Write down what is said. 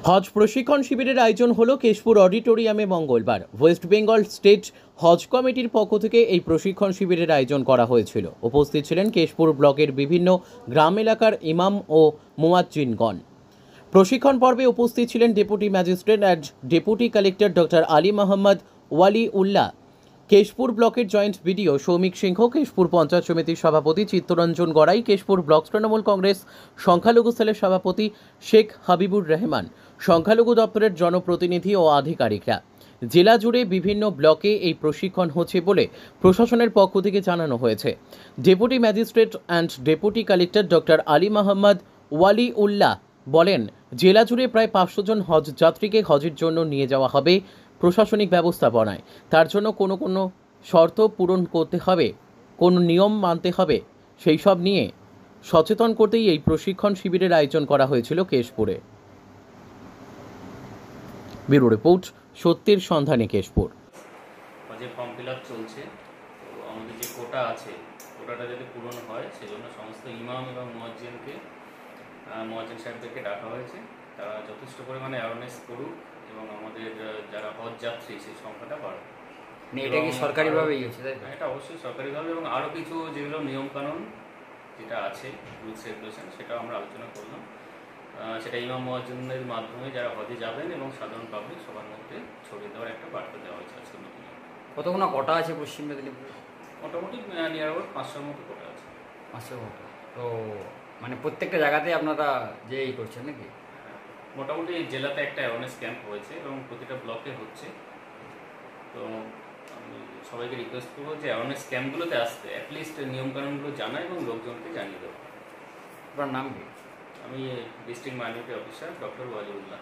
হজ প্রশিক্ষণ শিবিরের আয়োজন হলো কেশপুর অডিটোরিয়ামে মঙ্গলবার। ওয়েস্ট বেঙ্গল স্টেট হজ কমিটির পক্ষ থেকে এই প্রশিক্ষণ শিবিরের আয়োজন করা হয়েছিল। উপস্থিত ছিলেন কেশপুর ব্লকের বিভিন্ন গ্রাম এলাকার ইমাম ও মুয়াজ্জিনগণ। প্রশিক্ষণ পর্বে উপস্থিত ছিলেন deputy magistrate and deputy collector doctor Ali Mohammad Wali Ullah, Keshpur ব্লকের জয়েন্ট বিডিও সৌমিক সিংহ, কেশপুর পঞ্চায়েত সমিতির সভাপতি চিত্তরঞ্জন গড়াই, কেশপুর ব্লক তৃণমূল কংগ্রেস সংখ্যালঘু সেলের সভাপতি শেখ হাবিবুর রহমান, সংখ্যালঘু দপ্তরের জনপ্রতিনিধি ও আধিকারিকরা। জেলা জুড়ে বিভিন্ন ব্লকে এই প্রশিক্ষণ হচ্ছে বলে প্রশাসনের পক্ষ থেকে জানানো হয়েছে। Deputy magistrate and deputy collector doctor Ali Mohammad Wali Ullah বলেন, জেলা জুড়ে প্রায় 500 জন হজ যাত্রীকে হজের জন্য নিয়ে যাওয়া হবে। প্রশাসনিক ব্যবস্থাপনায় তার জন্য কোনো শর্ত পূরণ করতে হবে, কোন নিয়ম মানতে হবে, সেই সব নিয়ে সচেতন করতেই এই প্রশিক্ষণ শিবিরের আয়োজন করা হয়েছিল কেশপুরে। ব্যুরো রিপোর্ট, সত্যের সন্ধানে কেশপুর। হজের ফর্ম ফিল আপ চলছে, তো আমাদের যে কোটা আছে কোটাটা যদি পূরণ হয় সেজন্য সমস্ত ইমাম এবং মুয়াজ্জিন সাহেবদেরকে ডাকা হয়েছে। তারা যথেষ্ট পরিমাণে অ্যাওয়ারনেস করুক এবং আমাদের যারা হজ যাত্রী সেই সংখ্যাটা বাড়ুক। এটা কি সরকারিভাবেই হচ্ছে? এটা অবশ্যই সরকারিভাবে, এবং আরও কিছু যেগুলো নিয়মকানুন যেটা আছে, রুলস রেগুলেশন, সেটাও আমরা আলোচনা করলাম। সেটা ইমাম মুয়াজ্জিনদের মাধ্যমে যারা হজে যাবেন এবং সাধারণ পাবলিক সবার মধ্যে ছড়িয়ে দেওয়ার একটা বার্তা দেওয়া হয়েছে আজকে মিটিংয়ে। কতগুলো কোটা আছে পশ্চিম মেদিনীপুরে? মোটামুটি নিয়ার অ্যাবাউট 500-র মতো কোটা আছে। 500 কোটা। তো মানে প্রত্যেকটা জায়গাতে আপনারা যে এই করছেন নাকি? মোটামুটি জেলাতে একটা অ্যাওয়ারনেস ক্যাম্প হয়েছে এবং প্রতিটা ব্লকে হচ্ছে। তো আমি সবাইকে রিকোয়েস্ট করবো যে অ্যাওয়ারনেস ক্যাম্পগুলোতে আসতে, অ্যাটলিস্ট নিয়মকানুনগুলো জানা এবং লোকজনকে জানিয়ে দেবো। আপনার নাম কি? আমি ডিস্ট্রিক্ট মাইনরিটি অফিসার ডক্টর ওয়ালি উল্লাহ।